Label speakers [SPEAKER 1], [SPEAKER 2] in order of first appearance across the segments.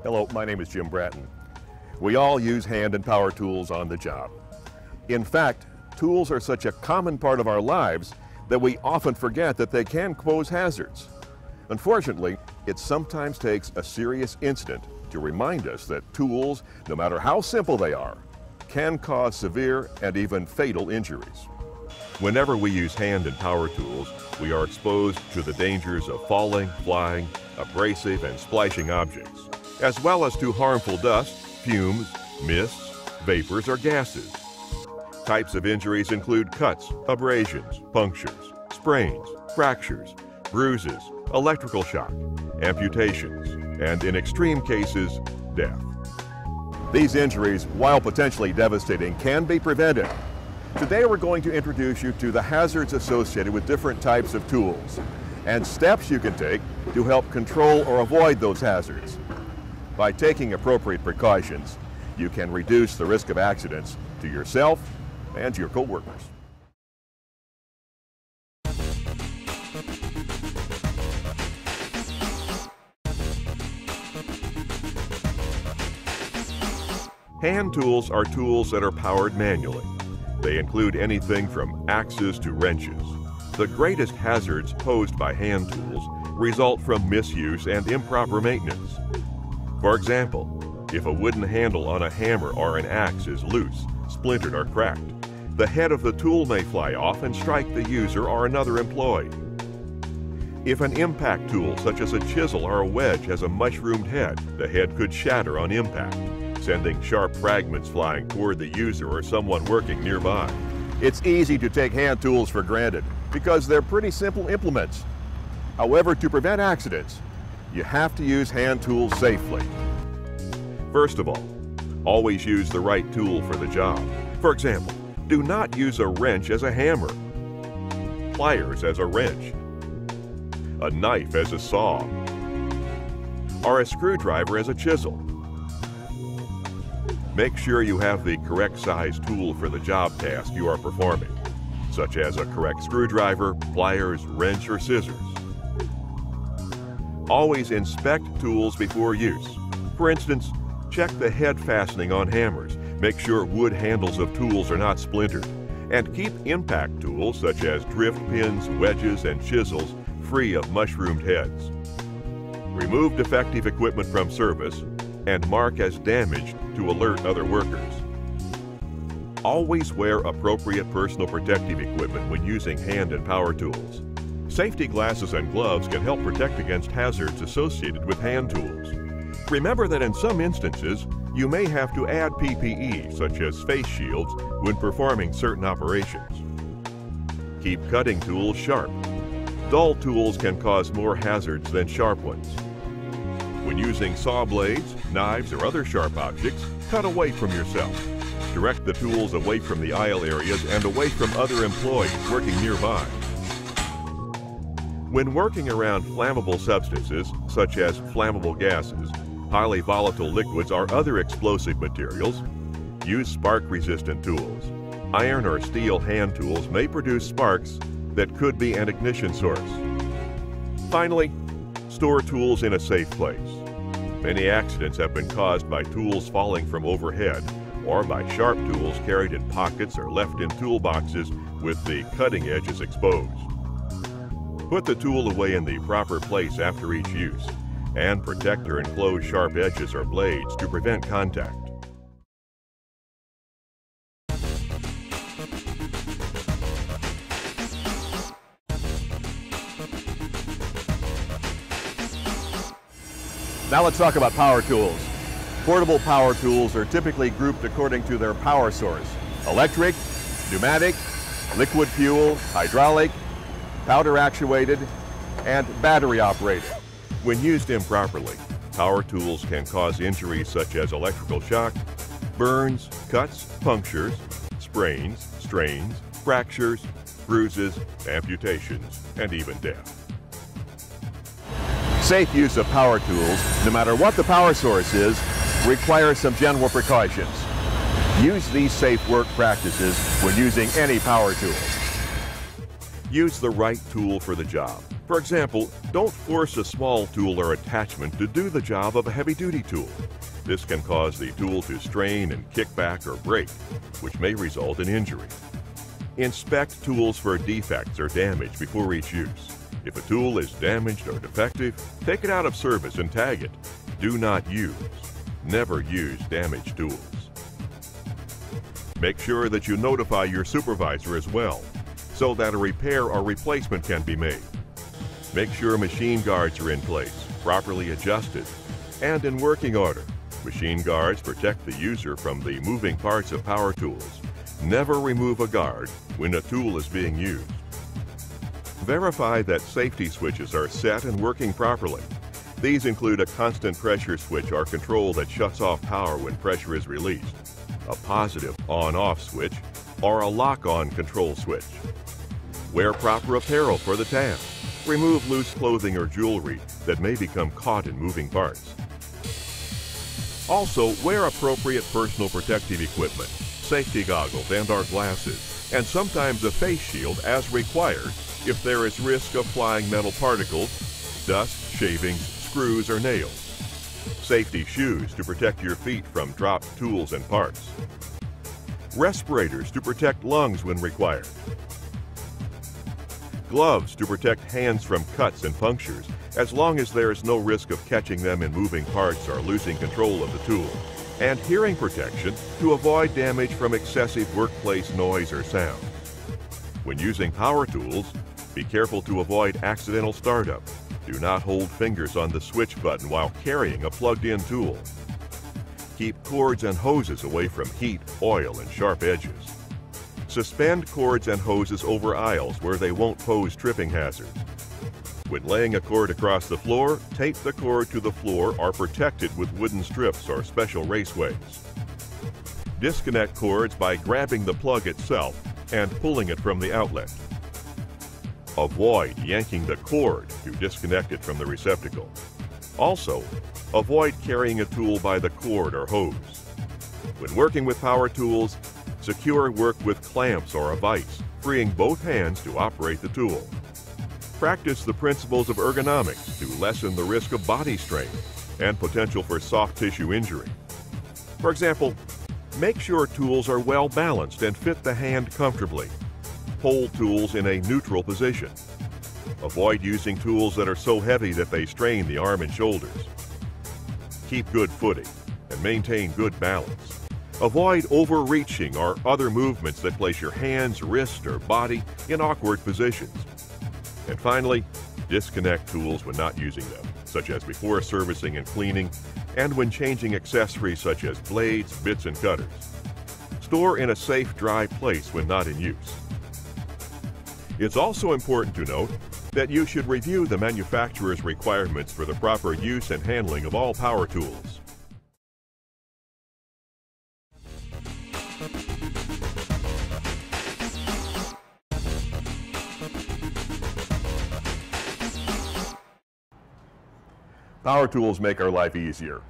[SPEAKER 1] Hello, my name is Jim Bratton. We all use hand and power tools on the job. In fact, tools are such a common part of our lives that we often forget that they can pose hazards. Unfortunately, it sometimes takes a serious incident to remind us that tools, no matter how simple they are, can cause severe and even fatal injuries. Whenever we use hand and power tools, we are exposed to the dangers of falling, flying, abrasive and splashing objects, as well as to harmful dust, fumes, mists, vapors, or gases. Types of injuries include cuts, abrasions, punctures, sprains, fractures, bruises, electrical shock, amputations, and in extreme cases, death. These injuries, while potentially devastating, can be prevented. Today we're going to introduce you to the hazards associated with different types of tools and steps you can take to help control or avoid those hazards. By taking appropriate precautions, you can reduce the risk of accidents to yourself and your co-workers. Hand tools are tools that are powered manually. They include anything from axes to wrenches. The greatest hazards posed by hand tools result from misuse and improper maintenance. For example, if a wooden handle on a hammer or an axe is loose, splintered, or cracked, the head of the tool may fly off and strike the user or another employee. If an impact tool, such as a chisel or a wedge, has a mushroomed head, the head could shatter on impact, sending sharp fragments flying toward the user or someone working nearby. It's easy to take hand tools for granted because they're pretty simple implements. However, to prevent accidents, you have to use hand tools safely. First of all, always use the right tool for the job. For example, do not use a wrench as a hammer, pliers as a wrench, a knife as a saw, or a screwdriver as a chisel. Make sure you have the correct size tool for the job task you are performing, such as a correct screwdriver, pliers, wrench, or scissors. Always inspect tools before use. For instance, check the head fastening on hammers. Make sure wood handles of tools are not splintered. And keep impact tools such as drift pins, wedges, and chisels free of mushroomed heads. Remove defective equipment from service and mark as damaged to alert other workers. Always wear appropriate personal protective equipment when using hand and power tools. Safety glasses and gloves can help protect against hazards associated with hand tools. Remember that in some instances, you may have to add PPE, such as face shields, when performing certain operations. Keep cutting tools sharp. Dull tools can cause more hazards than sharp ones. When using saw blades, knives, or other sharp objects, cut away from yourself. Direct the tools away from the aisle areas and away from other employees working nearby. When working around flammable substances, such as flammable gases, highly volatile liquids, or other explosive materials, use spark-resistant tools. Iron or steel hand tools may produce sparks that could be an ignition source. Finally, store tools in a safe place. Many accidents have been caused by tools falling from overhead or by sharp tools carried in pockets or left in toolboxes with the cutting edges exposed. Put the tool away in the proper place after each use and protect or enclose sharp edges or blades to prevent contact. Now let's talk about power tools. Portable power tools are typically grouped according to their power source: electric, pneumatic, liquid fuel, hydraulic, powder actuated, and battery operated. When used improperly, power tools can cause injuries such as electrical shock, burns, cuts, punctures, sprains, strains, fractures, bruises, amputations, and even death. Safe use of power tools, no matter what the power source is, requires some general precautions. Use these safe work practices when using any power tool. Use the right tool for the job. For example, don't force a small tool or attachment to do the job of a heavy-duty tool. This can cause the tool to strain and kick back or break, which may result in injury. Inspect tools for defects or damage before each use. If a tool is damaged or defective, take it out of service and tag it. Do not use. Never use damaged tools. Make sure that you notify your supervisor as well, so that a repair or replacement can be made. Make sure machine guards are in place, properly adjusted, and in working order. Machine guards protect the user from the moving parts of power tools. Never remove a guard when a tool is being used. Verify that safety switches are set and working properly. These include a constant pressure switch or control that shuts off power when pressure is released, a positive on-off switch, or a lock-on control switch. Wear proper apparel for the task. Remove loose clothing or jewelry that may become caught in moving parts. Also, wear appropriate personal protective equipment, safety goggles and/or glasses, and sometimes a face shield as required if there is risk of flying metal particles, dust, shavings, screws, or nails. Safety shoes to protect your feet from dropped tools and parts. Respirators to protect lungs when required. Gloves to protect hands from cuts and punctures, as long as there is no risk of catching them in moving parts or losing control of the tool. And hearing protection to avoid damage from excessive workplace noise or sound. When using power tools, be careful to avoid accidental startup. Do not hold fingers on the switch button while carrying a plugged-in tool. Keep cords and hoses away from heat, oil, and sharp edges. Suspend cords and hoses over aisles where they won't pose tripping hazards. When laying a cord across the floor, tape the cord to the floor or protect it with wooden strips or special raceways. Disconnect cords by grabbing the plug itself and pulling it from the outlet. Avoid yanking the cord to disconnect it from the receptacle. Also, avoid carrying a tool by the cord or hose. When working with power tools, secure work with clamps or a vise, freeing both hands to operate the tool. Practice the principles of ergonomics to lessen the risk of body strain and potential for soft tissue injury. For example, make sure tools are well balanced and fit the hand comfortably. Hold tools in a neutral position. Avoid using tools that are so heavy that they strain the arm and shoulders. Keep good footing and maintain good balance. Avoid overreaching or other movements that place your hands, wrist, or body in awkward positions. And finally, disconnect tools when not using them, such as before servicing and cleaning, and when changing accessories such as blades, bits, and cutters. Store in a safe, dry place when not in use. It's also important to note that you should review the manufacturer's requirements for the proper use and handling of all power tools. Power tools make our life easier,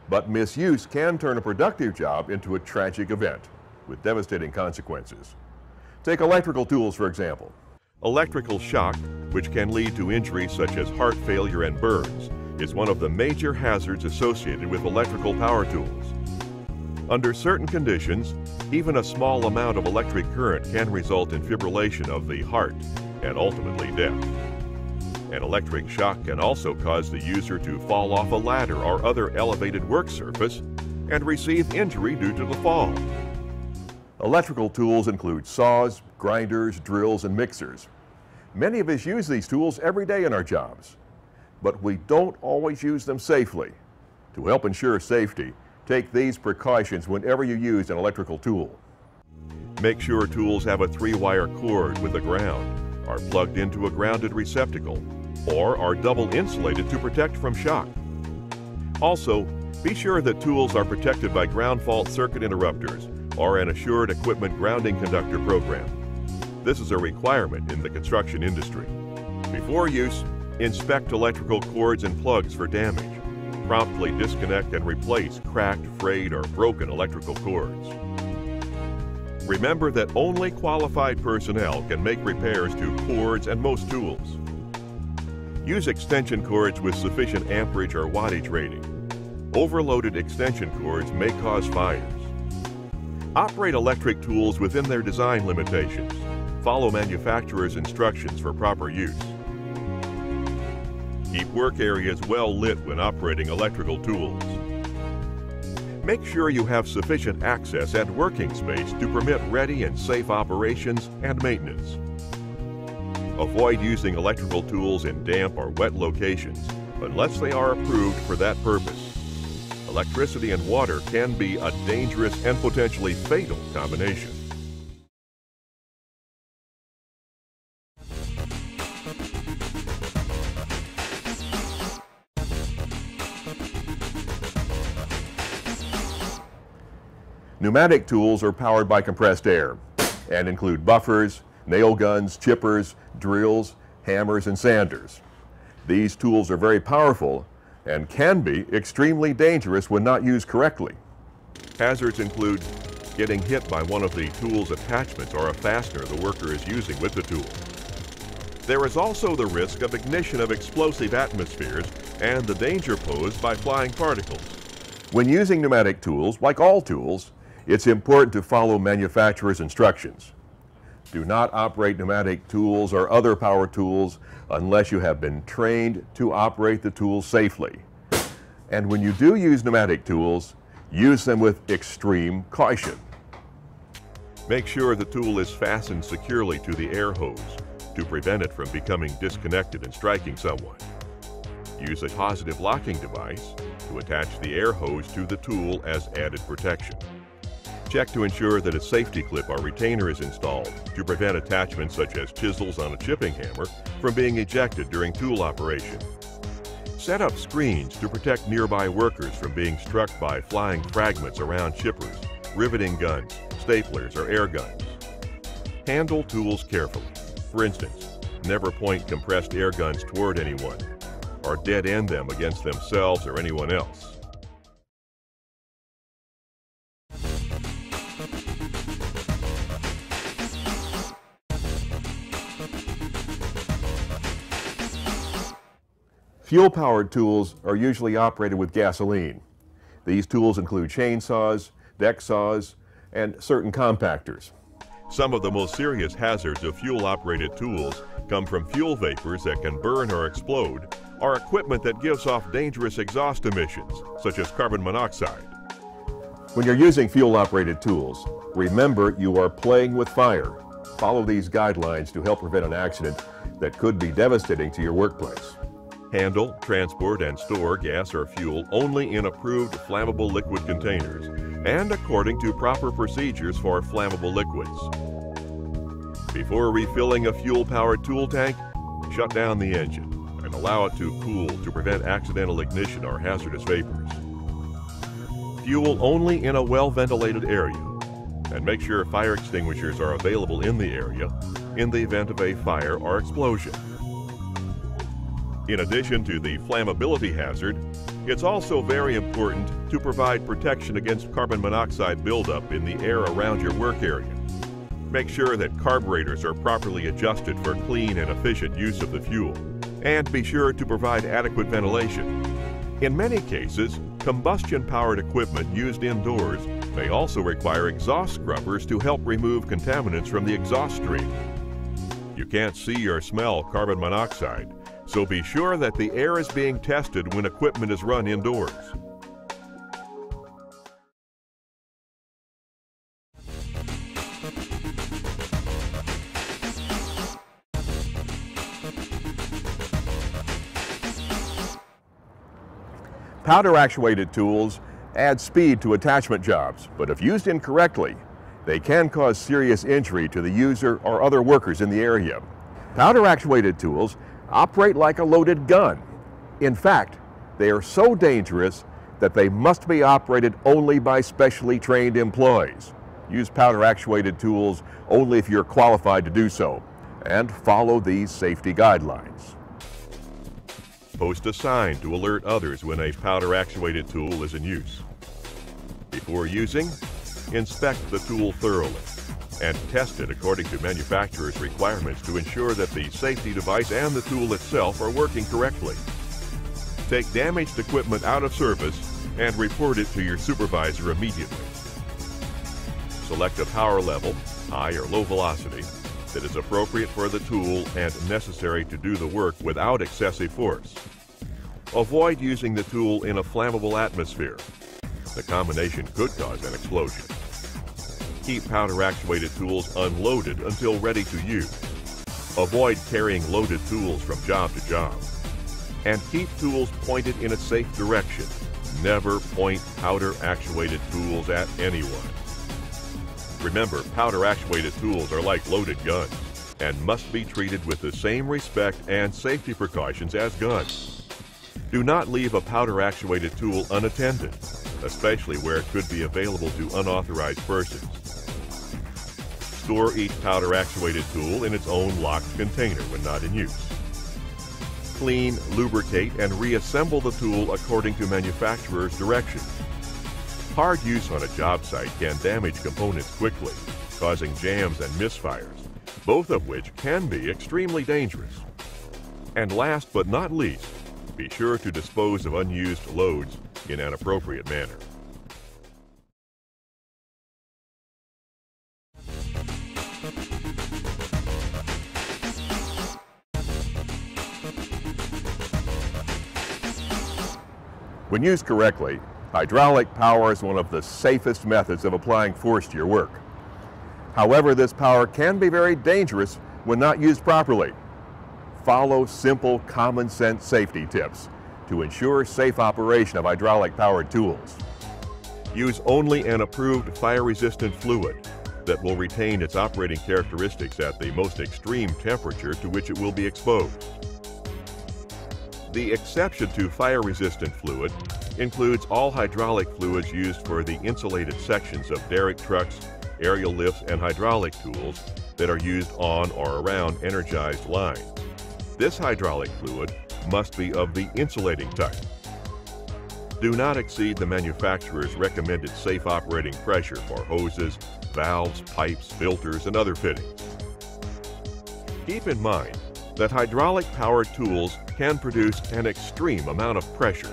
[SPEAKER 1] but misuse can turn a productive job into a tragic event with devastating consequences. Take electrical tools, for example. Electrical shock, which can lead to injuries such as heart failure and burns, is one of the major hazards associated with electrical power tools. Under certain conditions, even a small amount of electric current can result in fibrillation of the heart and ultimately death. An electric shock can also cause the user to fall off a ladder or other elevated work surface and receive injury due to the fall. Electrical tools include saws, grinders, drills, and mixers. Many of us use these tools every day in our jobs, but we don't always use them safely. To help ensure safety, take these precautions whenever you use an electrical tool. Make sure tools have a 3-wire cord with a ground, are plugged into a grounded receptacle, or are double insulated to protect from shock. Also, be sure that tools are protected by ground fault circuit interrupters or an assured equipment grounding conductor program. This is a requirement in the construction industry. Before use, Inspect electrical cords and plugs for damage. Promptly disconnect and replace cracked, frayed, or broken electrical cords. Remember that only qualified personnel can make repairs to cords and most tools. Use extension cords with sufficient amperage or wattage rating. Overloaded extension cords may cause fires. Operate electric tools within their design limitations. Follow manufacturer's instructions for proper use. Keep work areas well lit when operating electrical tools. Make sure you have sufficient access and working space to permit ready and safe operations and maintenance. Avoid using electrical tools in damp or wet locations unless they are approved for that purpose. Electricity and water can be a dangerous and potentially fatal combination. Pneumatic tools are powered by compressed air and include buffers, nail guns, chippers, drills, hammers, and sanders. These tools are very powerful and can be extremely dangerous when not used correctly. Hazards include getting hit by one of the tool's attachments or a fastener the worker is using with the tool. There is also the risk of ignition of explosive atmospheres and the danger posed by flying particles. When using pneumatic tools, like all tools, it's important to follow manufacturer's instructions. Do not operate pneumatic tools or other power tools unless you have been trained to operate the tools safely. And when you do use pneumatic tools, use them with extreme caution. Make sure the tool is fastened securely to the air hose to prevent it from becoming disconnected and striking someone. Use a positive locking device to attach the air hose to the tool as added protection. Check to ensure that a safety clip or retainer is installed to prevent attachments such as chisels on a chipping hammer from being ejected during tool operation. Set up screens to protect nearby workers from being struck by flying fragments around chippers, riveting guns, staplers, or air guns. Handle tools carefully. For instance, never point compressed air guns toward anyone or dead end them against themselves or anyone else. Fuel-powered tools are usually operated with gasoline. These tools include chainsaws, deck saws, and certain compactors. Some of the most serious hazards of fuel-operated tools come from fuel vapors that can burn or explode, or equipment that gives off dangerous exhaust emissions, such as carbon monoxide. When you're using fuel-operated tools, remember you are playing with fire. Follow these guidelines to help prevent an accident that could be devastating to your workplace. Handle, transport, and store gas or fuel only in approved flammable liquid containers and according to proper procedures for flammable liquids. Before refilling a fuel-powered tool tank, shut down the engine and allow it to cool to prevent accidental ignition or hazardous vapors. Fuel only in a well-ventilated area, and make sure fire extinguishers are available in the area in the event of a fire or explosion. In addition to the flammability hazard, it's also very important to provide protection against carbon monoxide buildup in the air around your work area. Make sure that carburetors are properly adjusted for clean and efficient use of the fuel, and be sure to provide adequate ventilation. In many cases, combustion-powered equipment used indoors may also require exhaust scrubbers to help remove contaminants from the exhaust stream. You can't see or smell carbon monoxide, so be sure that the air is being tested when equipment is run indoors. Powder-actuated tools add speed to attachment jobs, but if used incorrectly, they can cause serious injury to the user or other workers in the area. Powder-actuated tools operate like a loaded gun. In fact, they are so dangerous that they must be operated only by specially trained employees. Use powder-actuated tools only if you're qualified to do so, and follow these safety guidelines. Post a sign to alert others when a powder-actuated tool is in use. Before using, inspect the tool thoroughly and test it according to manufacturer's requirements to ensure that the safety device and the tool itself are working correctly. Take damaged equipment out of service and report it to your supervisor immediately. Select a power level, high or low velocity, that is appropriate for the tool and necessary to do the work without excessive force. Avoid using the tool in a flammable atmosphere. The combination could cause an explosion. Keep powder-actuated tools unloaded until ready to use. Avoid carrying loaded tools from job to job. And keep tools pointed in a safe direction. Never point powder-actuated tools at anyone. Remember, powder-actuated tools are like loaded guns and must be treated with the same respect and safety precautions as guns. Do not leave a powder-actuated tool unattended, especially where it could be available to unauthorized persons. Store each powder-actuated tool in its own locked container when not in use. Clean, lubricate, and reassemble the tool according to manufacturer's directions. Hard use on a job site can damage components quickly, causing jams and misfires, both of which can be extremely dangerous. And last but not least, be sure to dispose of unused loads in an appropriate manner. When used correctly, hydraulic power is one of the safest methods of applying force to your work. However, this power can be very dangerous when not used properly. Follow simple, common sense safety tips to ensure safe operation of hydraulic powered tools. Use only an approved fire-resistant fluid that will retain its operating characteristics at the most extreme temperature to which it will be exposed. The exception to fire-resistant fluid includes all hydraulic fluids used for the insulated sections of derrick trucks, aerial lifts, and hydraulic tools that are used on or around energized lines. This hydraulic fluid must be of the insulating type. Do not exceed the manufacturer's recommended safe operating pressure for hoses, valves, pipes, filters, and other fittings. Keep in mind that hydraulic-powered tools can produce an extreme amount of pressure.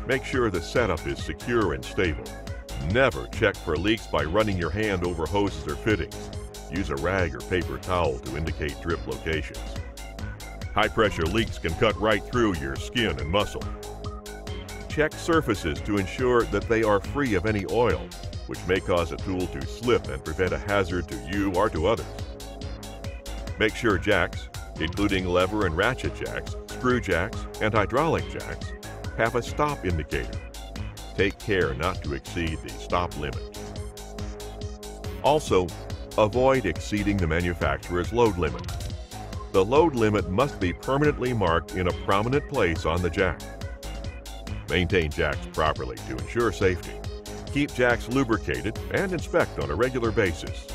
[SPEAKER 1] Make sure the setup is secure and stable. Never check for leaks by running your hand over hoses or fittings. Use a rag or paper towel to indicate drip locations. High-pressure leaks can cut right through your skin and muscle. Check surfaces to ensure that they are free of any oil, which may cause a tool to slip and prevent a hazard to you or to others. Make sure jacks, including lever and ratchet jacks, screw jacks, and hydraulic jacks, have a stop indicator. Take care not to exceed the stop limit. Also, avoid exceeding the manufacturer's load limit. The load limit must be permanently marked in a prominent place on the jack. Maintain jacks properly to ensure safety. Keep jacks lubricated and inspect on a regular basis.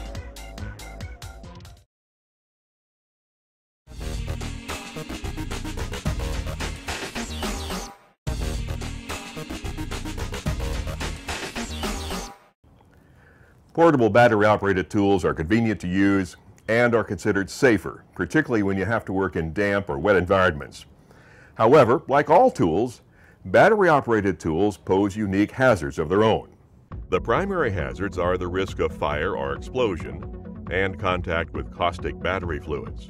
[SPEAKER 1] Portable battery-operated tools are convenient to use and are considered safer, particularly when you have to work in damp or wet environments. However, like all tools, battery-operated tools pose unique hazards of their own. The primary hazards are the risk of fire or explosion and contact with caustic battery fluids.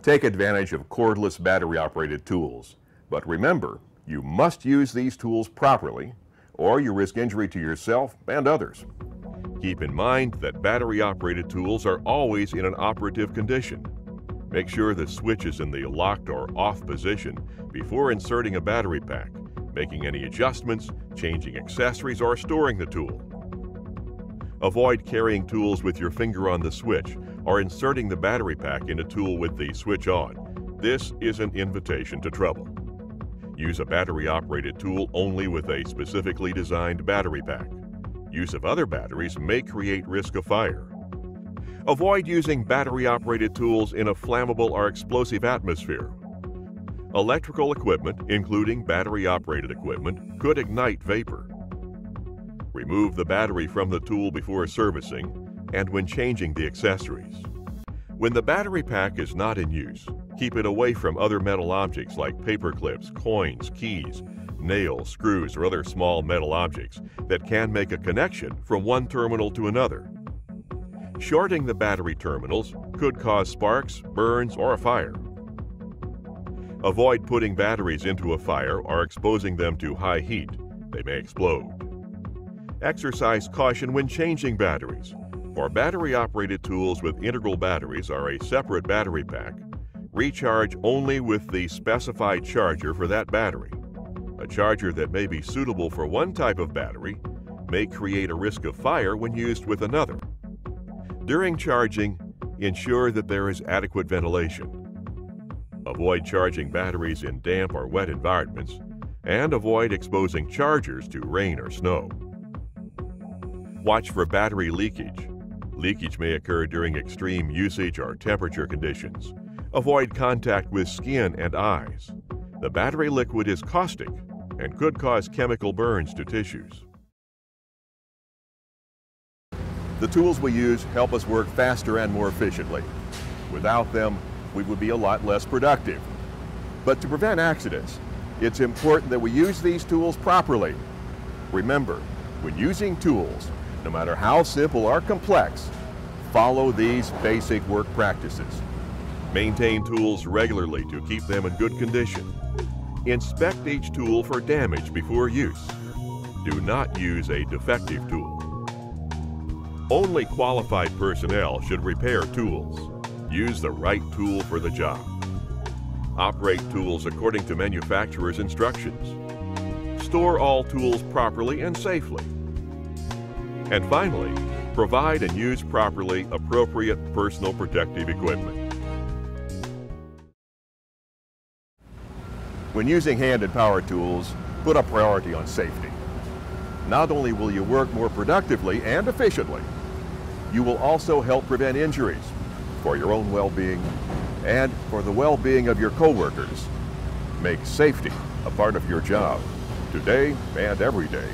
[SPEAKER 1] Take advantage of cordless battery-operated tools, but remember, you must use these tools properly or you risk injury to yourself and others. Keep in mind that battery-operated tools are always in an operative condition. Make sure the switch is in the locked or off position before inserting a battery pack, making any adjustments, changing accessories, or storing the tool. Avoid carrying tools with your finger on the switch or inserting the battery pack in a tool with the switch on. This is an invitation to trouble. Use a battery-operated tool only with a specifically designed battery pack. Use of other batteries may create risk of fire. Avoid using battery-operated tools in a flammable or explosive atmosphere. Electrical equipment, including battery-operated equipment, could ignite vapor. Remove the battery from the tool before servicing and when changing the accessories. When the battery pack is not in use, keep it away from other metal objects like paper clips, coins, keys, nails, screws, or other small metal objects that can make a connection from one terminal to another. Shorting the battery terminals could cause sparks, burns, or a fire. Avoid putting batteries into a fire or exposing them to high heat. They may explode. Exercise caution when changing batteries. For battery-operated tools with integral batteries or a separate battery pack, recharge only with the specified charger for that battery. A charger that may be suitable for one type of battery may create a risk of fire when used with another. During charging, ensure that there is adequate ventilation. Avoid charging batteries in damp or wet environments, and avoid exposing chargers to rain or snow. Watch for battery leakage. Leakage may occur during extreme usage or temperature conditions. Avoid contact with skin and eyes. The battery liquid is caustic and could cause chemical burns to tissues. The tools we use help us work faster and more efficiently. Without them, we would be a lot less productive. But to prevent accidents, it's important that we use these tools properly. Remember, when using tools, no matter how simple or complex, follow these basic work practices. Maintain tools regularly to keep them in good condition. Inspect each tool for damage before use. Do not use a defective tool. Only qualified personnel should repair tools. Use the right tool for the job. Operate tools according to manufacturer's instructions. Store all tools properly and safely. And finally, provide and use properly appropriate personal protective equipment. When using hand and power tools, put a priority on safety. Not only will you work more productively and efficiently, you will also help prevent injuries for your own well-being and for the well-being of your coworkers. Make safety a part of your job today and every day.